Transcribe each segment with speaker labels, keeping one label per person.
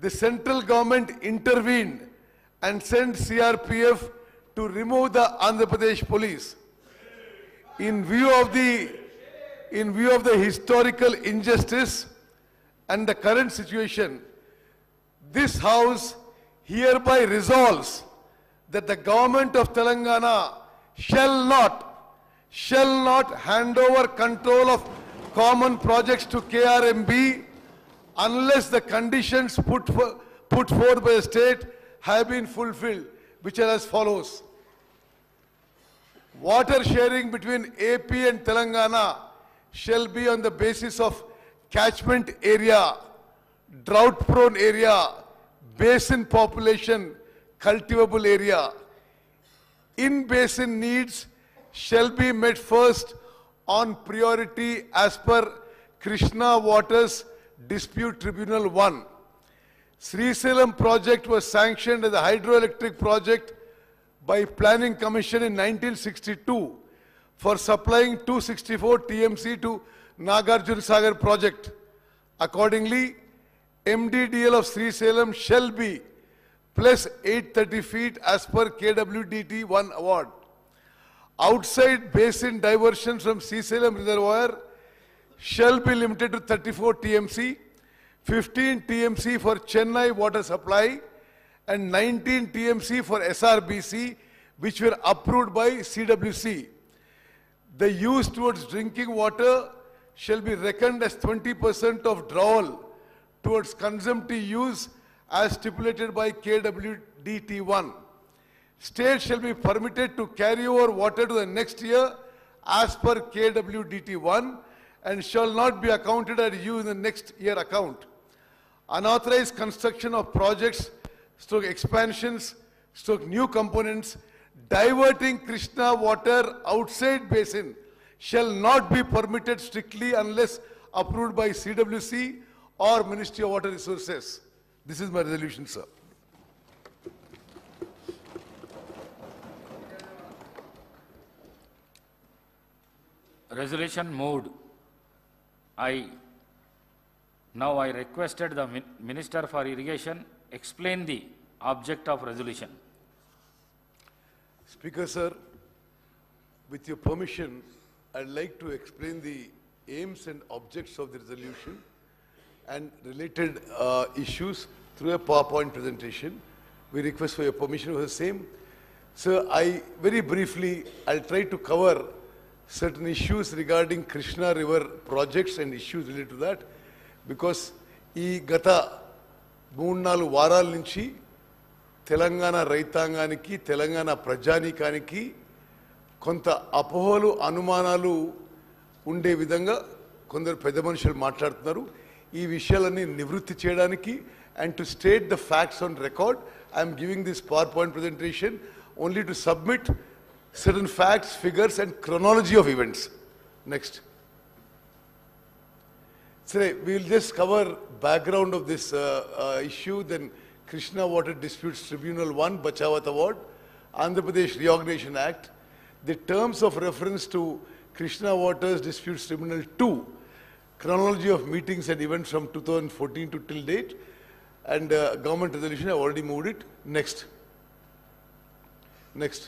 Speaker 1: the central government intervened and sent CRPF to remove the Andhra Pradesh police. In view of the historical injustice and the current situation, this House hereby resolves that the government of Telangana shall not hand over control of common projects to KRMB unless the conditions put forth by the state have been fulfilled, which are as follows. Water sharing between AP and Telangana shall be on the basis of catchment area, drought-prone area, basin population, cultivable area. In-basin needs shall be met first on priority as per Krishna Waters Dispute Tribunal 1. Srisailam project was sanctioned as a hydroelectric project by Planning Commission in 1962 for supplying 264 TMC to Nagarjuna Sagar project. Accordingly, MDDL of Srisailam shall be plus 830 feet as per KWDT 1 award. Outside basin diversions from Srisailam reservoir shall be limited to 34 TMC, 15 TMC for Chennai water supply and 19 TMC for SRBC, which were approved by CWC. The use towards drinking water shall be reckoned as 20% of drawal towards consumptive use as stipulated by KWDT 1. State shall be permitted to carry over water to the next year as per KWDT 1 and shall not be accounted as use in the next year account. Unauthorized construction of projects, expansions, new components, diverting Krishna water outside basin shall not be permitted strictly unless approved by CWC or Ministry of Water Resources. This is my resolution, sir.
Speaker 2: Resolution moved. Now I requested the Minister for Irrigation explain the object of resolution.
Speaker 1: Speaker, sir, with your permission, I'd like to explain the aims and objects of the resolution and related issues through a PowerPoint presentation. We request for your permission for the same. Sir, very briefly, I'll try to cover certain issues regarding Krishna River projects and issues related to that, because ఈ గత 3-4 వారాల నుంచి తెలంగాణ రైతాంగానికి, తెలంగాణ ప్రజానీకానికి కొంత అపోహలు, అనుమానాలు ఉండే విధంగా కొందరు పెద్ద మనుషులు మాట్లాడుతున్నారు. ఈ విషయాలన్నీ నివృత్తి చేయడానికి and to state the facts on record, I am giving this PowerPoint presentation only to submit certain facts, figures and chronology of events. Next. So we will just cover background of this issue, then Krishna Water Disputes Tribunal 1, Bachawat Award, Andhra Pradesh Reorganization Act, the terms of reference to Krishna Waters Disputes Tribunal 2, chronology of meetings and events from 2014 to till date, and government resolution, I have already moved it. Next. Next.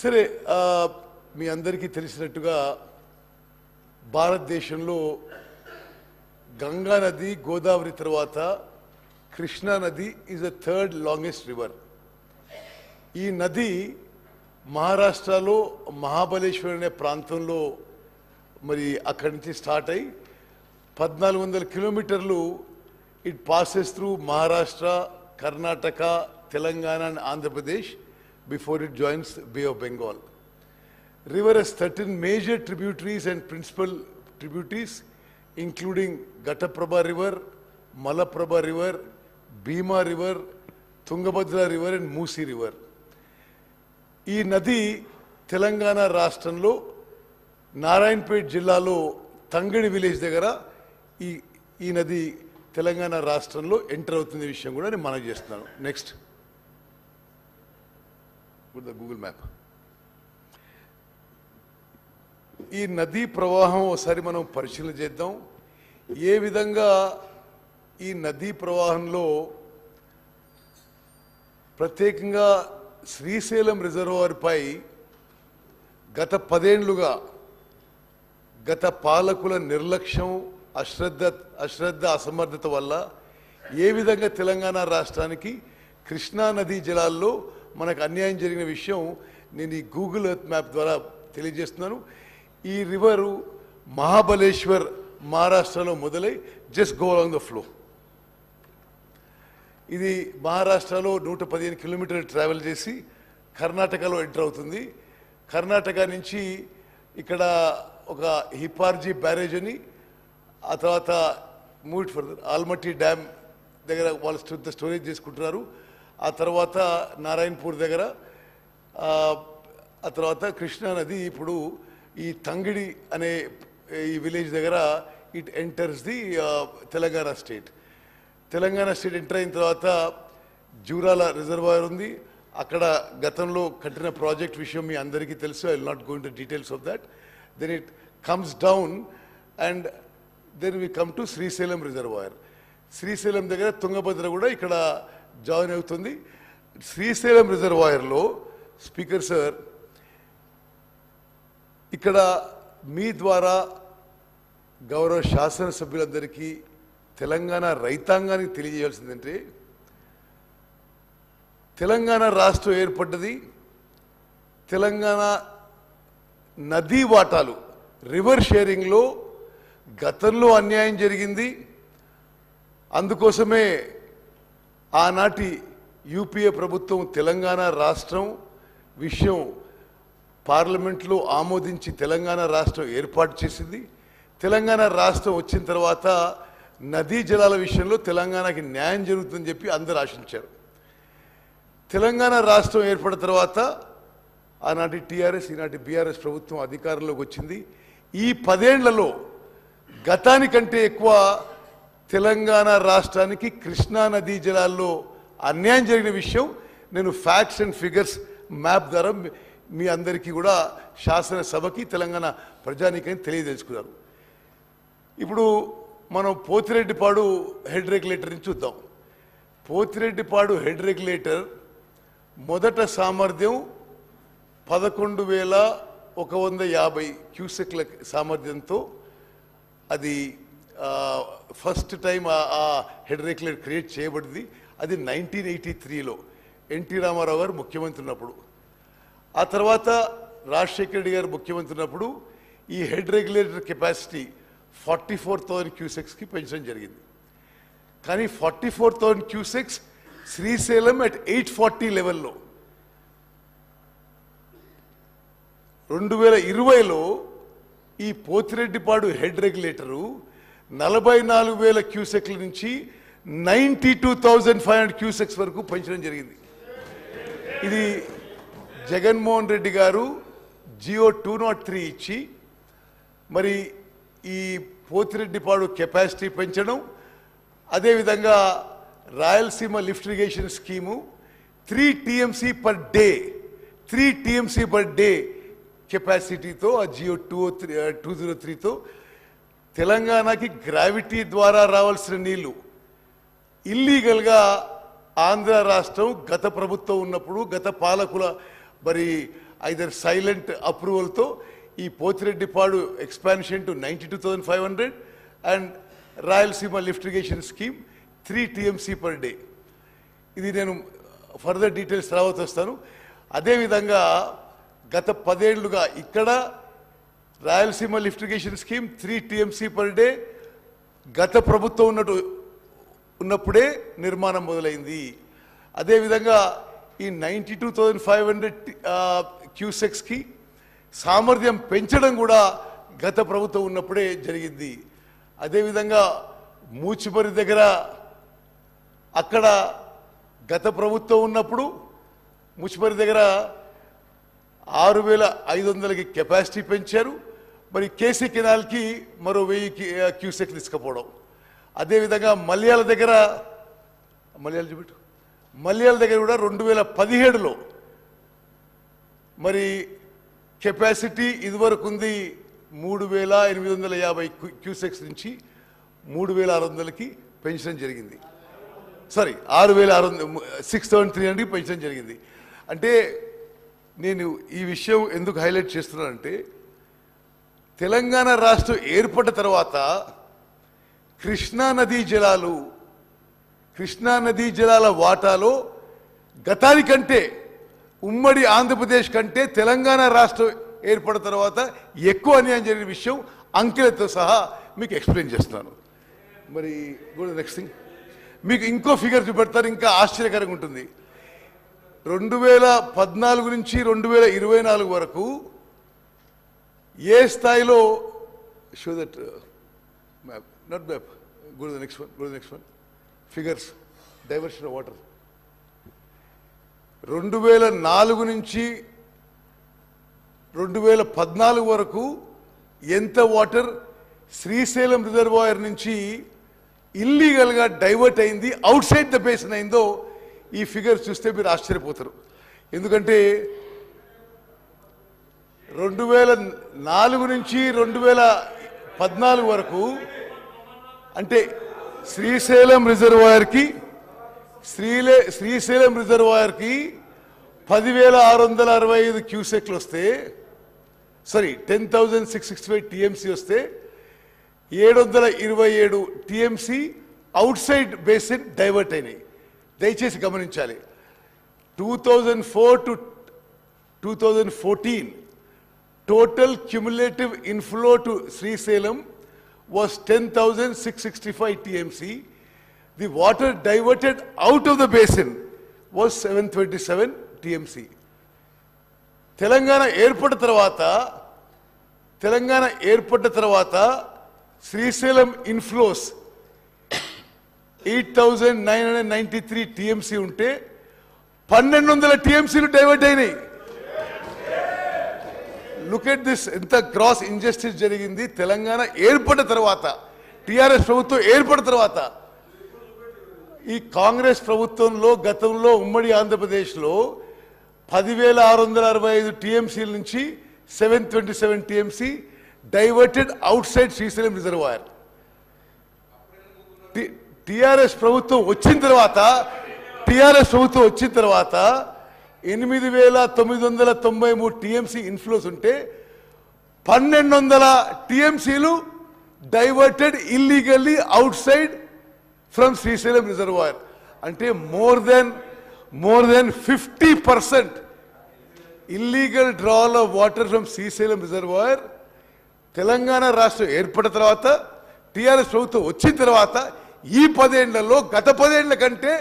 Speaker 1: సరే, మీ అందరికీ తెలిసినట్టుగా భారతదేశంలో గంగా నది, గోదావరి తర్వాత కృష్ణా నది is the third longest river. ఈ నది మహారాష్ట్రలో మహాబలేశ్వర్ అనే ప్రాంతంలో మరి అక్కడి నుంచి స్టార్ట్ అయ్యి 1400 కిలోమీటర్లు it passes through Maharashtra, Karnataka, Telangana and Andhra Pradesh before it joins Bay of Bengal. River has 13 major tributaries and principal tributaries, including Ghataprabha River, Malaprabha River, Bhima River, Tungabhadra River and Musi River. ఈ నది తెలంగాణ రాష్ట్రంలో నారాయణపేట్ జిల్లాలో తంగడి village దగ్గర ఈ నది తెలంగాణ రాష్ట్రంలో enter అవుతున్న విషయం కూడా నేను మనవి చేస్తున్నాను. Next the Google map. ఈ నదీ ప్రవాహం ఒకసారి మనం పరిశీలన చేద్దాం. ఏ విధంగా ఈ నదీ ప్రవాహంలో ప్రత్యేకంగా శ్రీశైలం రిజర్వాయర్ పై గత 10 ఏళ్లుగా గత పాలకుల నిర్లక్ష్యం, అశ్రద్ధ, అసమర్థత వల్ల ఏ విధంగా తెలంగాణ రాష్ట్రానికి కృష్ణా నదీ జలాల్లో మనకు అన్యాయం జరిగిన విషయం నేను ఈ గూగుల్ ఎర్త్ మ్యాప్ ద్వారా తెలియజేస్తున్నాను. ఈ రివరు మహాబలేశ్వర్ మహారాష్ట్రలో మొదలై just go along the flow. ఇది మహారాష్ట్రలో 115 కిలోమీటర్లు ట్రావెల్ చేసి కర్ణాటకలో ఎంటర్ అవుతుంది. కర్ణాటక నుంచి ఇక్కడ ఒక హిపార్జీ బ్యారేజ్ అని, ఆ తర్వాత మూవ్ ఫర్దర్ ఆల్మట్టి డ్యామ్ దగ్గర వాళ్ళు స్టోరేజ్ చేసుకుంటున్నారు. ఆ తర్వాత నారాయణపూర్ దగ్గర, ఆ తర్వాత కృష్ణా నది ఇప్పుడు ఈ తంగిడి అనే ఈ విలేజ్ దగ్గర it enters the Telangana state. Telangana state enter అయిన తర్వాత జూరాల రిజర్వాయర్ ఉంది. అక్కడ గతంలో కట్టిన ప్రాజెక్ట్ విషయం మీ అందరికీ తెలుసు. I will not go into details of that. Then it comes down and then we come to Srisailam reservoir. Srisailam దగ్గర తుంగభద్ర కూడా ఇక్కడ జాయిన్ అవుతుంది. శ్రీశైలం రిజర్వాయర్లో స్పీకర్ సార్, ఇక్కడ మీ ద్వారా గౌరవ శాసనసభ్యులందరికీ తెలంగాణ రైతాంగానికి తెలియజేయాల్సిందంటే, తెలంగాణ రాష్ట్రం ఏర్పడ్డది తెలంగాణ నదీ వాటాలు రివర్ షేరింగ్లో గతంలో అన్యాయం జరిగింది. అందుకోసమే ఆనాటి యూపీఏ ప్రభుత్వం తెలంగాణ రాష్ట్రం విషయం పార్లమెంట్లో ఆమోదించి తెలంగాణ రాష్ట్రం ఏర్పాటు చేసింది. తెలంగాణ రాష్ట్రం వచ్చిన తర్వాత నదీ జలాల విషయంలో తెలంగాణకి న్యాయం జరుగుతుందని చెప్పి అందరూ ఆశించారు. తెలంగాణ రాష్ట్రం ఏర్పడిన తర్వాత ఆనాటి టీఆర్ఎస్, ఈనాటి బీఆర్ఎస్ ప్రభుత్వం అధికారంలోకి వచ్చింది. ఈ 10 ఏళ్లలో గతానికంటే ఎక్కువ తెలంగాణ రాష్ట్రానికి కృష్ణా నదీ జలాల్లో అన్యాయం జరిగిన విషయం నేను ఫ్యాక్ట్స్ అండ్ ఫిగర్స్ మ్యాప్ ద్వారా మీ అందరికీ కూడా శాసనసభకి తెలంగాణ ప్రజానీకానికి తెలియదలుచుకున్నారు. ఇప్పుడు మనం పోతిరెడ్డిపాడు హెడ్ రెగ్యులేటర్ని చూద్దాం. పోతిరెడ్డిపాడు హెడ్ రెగ్యులేటర్ మొదట సామర్థ్యం 11,150 క్యూసెక్ల సామర్థ్యంతో అది ఫస్ట్ టైం ఆ హెడ్ రెగ్యులేటర్ క్రియేట్ చేయబడింది. అది 1983లో ఎన్టీ రామారావు గారు ముఖ్యమంత్రి ఉన్నప్పుడు. ఆ తర్వాత రాజశేఖర రెడ్డి గారు ముఖ్యమంత్రి ఉన్నప్పుడు ఈ హెడ్ రెగ్యులేటర్ కెపాసిటీ 44,000 క్యూసెక్స్కి పెంచడం జరిగింది. కానీ 44,000 క్యూసెక్స్ శ్రీశైలం అట్ 840 లెవెల్లో. 2020లో ఈ పోతిరెడ్డిపాడు హెడ్ రెగ్యులేటరు 44,000 క్యూసెక్ల నుంచి 92,500 క్యూసెక్స్ వరకు పెంచడం జరిగింది. ఇది జగన్మోహన్ రెడ్డి గారు జియో 203 ఇచ్చి మరి ఈ పోతిరెడ్డిపాడు కెపాసిటీ పెంచడం, అదేవిధంగా Rayalaseema lift irrigation scheme 3 TMC per day కెపాసిటీతో ఆ జియో 203తో తెలంగాణకి గ్రావిటీ ద్వారా రావాల్సిన నీళ్లు ఇల్లీగల్గా ఆంధ్ర రాష్ట్రం గత ప్రభుత్వం ఉన్నప్పుడు గత పాలకుల మరి ఐదర్ సైలెంట్ అప్రూవల్తో ఈ Pothireddypadu expansion to 92,500 and Rayalaseema lift irrigation scheme 3 TMC per day. ఇది నేను ఫర్దర్ డీటెయిల్స్ తర్వాత వస్తాను. అదేవిధంగా గత 10 ఏళ్లుగా ఇక్కడ Rayalaseema lift irrigation scheme 3 TMC per day గత ప్రభుత్వం ఉన్నప్పుడే నిర్మాణం మొదలైంది. అదేవిధంగా ఈ 92,500 క్యూసెక్స్కి సామర్థ్యం పెంచడం కూడా గత ప్రభుత్వం ఉన్నప్పుడే జరిగింది. అదేవిధంగా మూచిపరి దగ్గర అక్కడ గత ప్రభుత్వం ఉన్నప్పుడు మూచిపరి దగ్గర 6,500కి కెపాసిటీ పెంచారు. మరి కేసీ కెనాల్కి మరో 1000 క్యూసెక్ తీసుకుపోవడం. అదేవిధంగా మల్యాల దగ్గర కూడా 2017లో మరి కెపాసిటీ ఇదివరకు ఉంది 3,850 క్యూసెక్స్ నుంచి 3,600కి పెంచడం జరిగింది. సారీ 6,300 పెంచడం జరిగింది. అంటే నేను ఈ విషయం ఎందుకు హైలైట్ చేస్తున్నానంటే తెలంగాణ రాష్ట్రం ఏర్పడిన తర్వాత కృష్ణా నదీ జలాల వాటాలో గతానికంటే ఉమ్మడి ఆంధ్రప్రదేశ్ కంటే తెలంగాణ రాష్ట్రం ఏర్పడిన తర్వాత ఎక్కువ అన్యాయం జరిగిన విషయం అంకెలతో సహా మీకు ఎక్స్ప్లెయిన్ చేస్తున్నాను. మరి నెక్స్ట్ థింగ్ మీకు ఇంకో ఫిగర్ చూపెడతారు, ఇంకా ఆశ్చర్యకరంగా ఉంటుంది. 2014 నుంచి 2024 వరకు ఏ స్థాయిలో show that map not map go to the next one figures diversion of water 2004 నుంచి 2014 వరకు ఎంత వాటర్ శ్రీశైలం రిజర్వాయర్ నుంచి ఇల్లీగల్గా డైవర్ట్ అయింది, అవుట్ సైడ్ ద బేసిన్ అయిందో ఈ ఫిగర్ చూస్తే మీరు ఆశ్చర్యపోతారు. ఎందుకంటే 2004 నుంచి 2014 వరకు అంటే శ్రీశైలం రిజర్వాయర్కి 10,665 క్యూసెక్లు వస్తే 10,665 టీఎంసీ వస్తే 727 TMC out side basin divert అయినాయి. దయచేసి గమనించాలి. 2004 to 2014 total cumulative inflow to Srisailam was 10,665 TMC. The water diverted out of the basin was 727 TMC. Telangana ఏర్పడిన తర్వాత శ్రీశైలం ఇన్ఫ్లోస్ 8,993 టీఎంసీ ఉంటే 1,200 టీఎంసీలు డైవర్ట్ అయినాయి. లుక్ ఎట్ దిస్, ఎంత గ్రాస్ ఇంజస్టిస్ జరిగింది తెలంగాణ ఏర్పడిన తర్వాత, టిఆర్ఎస్ ప్రభుత్వం ఏర్పడిన తర్వాత. ఈ కాంగ్రెస్ ప్రభుత్వంలో గతంలో ఉమ్మడి ఆంధ్రప్రదేశ్లో 10,665 టీఎంసీల నుంచి 727 TMC diverted outside Srisailam reservoir. TRS ప్రభుత్వం వచ్చిన తర్వాత 8,993 టీఎంసీ ఇన్ఫ్లోస్ ఉంటే 1,200 టీఎంసీలు diverted illegally outside from Srisailam reservoir. అంటే more than 50% illegal drawal of water from Srisailam reservoir Telangana రాష్ట్రం ఏర్పడిన తర్వాత టిఆర్ఎస్ ప్రభుత్వం వచ్చిన తర్వాత ఈ 10 ఏళ్లలో గత 10 ఏళ్ల కంటే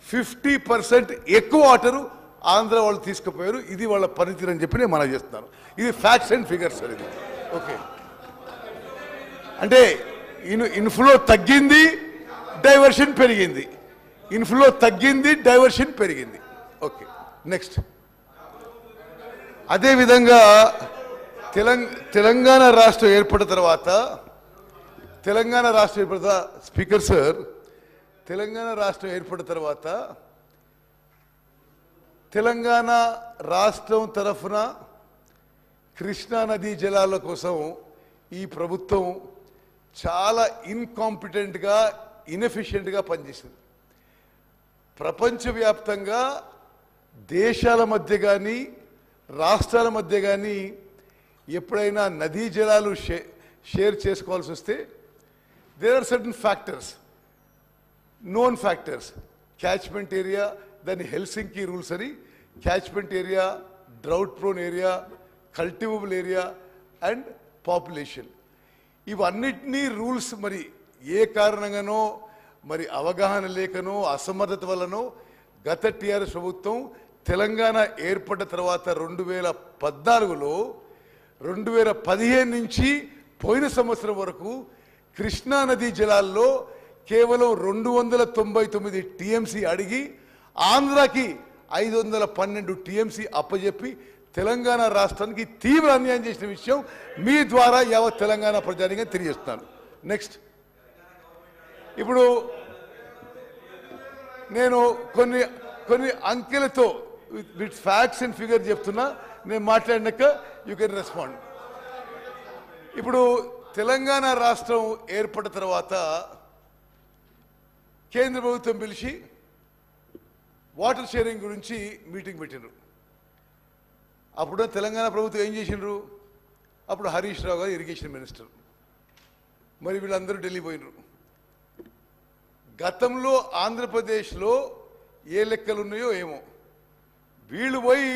Speaker 1: 50% ఎక్కువ వాటరు ఆంధ్ర వాళ్ళు తీసుకుపోయారు. ఇది వాళ్ళ పనితీరు అని చెప్పి నేను మనం చేస్తున్నాను. ఇది ఫ్యాక్ట్స్ అండ్ ఫిగర్స్ అనేది. ఓకే, అంటే ఇన్ఫ్లో తగ్గింది, డైవర్షన్ పెరిగింది. ఇన్ఫ్లో తగ్గింది, డైవర్షన్ పెరిగింది. Okay, next. అదేవిధంగా తెలంగాణ రాష్ట్రం ఏర్పడిన తర్వాత స్పీకర్ సార్, తెలంగాణ రాష్ట్రం ఏర్పడిన తర్వాత తెలంగాణ రాష్ట్రం తరఫున కృష్ణా నదీ జలాల కోసం ఈ ప్రభుత్వం చాలా ఇన్కాంపిటెంట్గా, ఇన్ఎఫిషియెంట్గా పనిచేసింది. ప్రపంచవ్యాప్తంగా దేశాల మధ్య కానీ రాష్ట్రాల మధ్య కానీ ఎప్పుడైనా నదీ జలాలు షేర్ చేసుకోవాల్సి వస్తే there are certain factors, known factors. Catchment area, దాన్ని హెల్సింకి రూల్స్ అని, catchment area, drought prone area, cultivable area and population. ఇవన్నిటినీ రూల్స్ మరి ఏ కారణంగానో, మరి అవగాహన లేకనో, అసమర్థత వల్లనో గత టిఆర్ఎస్ ప్రభుత్వం తెలంగాణ ఏర్పడిన తర్వాత 2014లో 2015 నుంచి పోయిన సంవత్సరం వరకు కృష్ణా నదీ జలాల్లో కేవలం 299 టీఎంసీ అడిగి ఆంధ్రాకి 512 టీఎంసీ అప్పజెప్పి తెలంగాణ రాష్ట్రానికి తీవ్ర అన్యాయం చేసిన విషయం మీ ద్వారా యావత్ తెలంగాణ ప్రజానిగా తెలియజేస్తున్నాను. నెక్స్ట్, ఇప్పుడు నేను కొన్ని అంకెలతో విత్ ఫ్యాక్ట్స్ అండ్ ఫిగర్ చెప్తున్నా. నేను మాట్లాడినాక యూ కెన్ రెస్పాండ్. ఇప్పుడు తెలంగాణ రాష్ట్రం ఏర్పడిన తర్వాత కేంద్ర ప్రభుత్వం పిలిచి వాటర్ షేరింగ్ గురించి మీటింగ్ పెట్టిండ్రు. అప్పుడు తెలంగాణ ప్రభుత్వం ఏం చేసిండ్రు? అప్పుడు హరీష్ రావు గారు ఇరిగేషన్ మినిస్టర్, మరి వీళ్ళందరూ ఢిల్లీ పోయినరు. గతంలో ఆంధ్రప్రదేశ్లో ఏ లెక్కలు ఉన్నాయో ఏమో, వీళ్ళు పోయి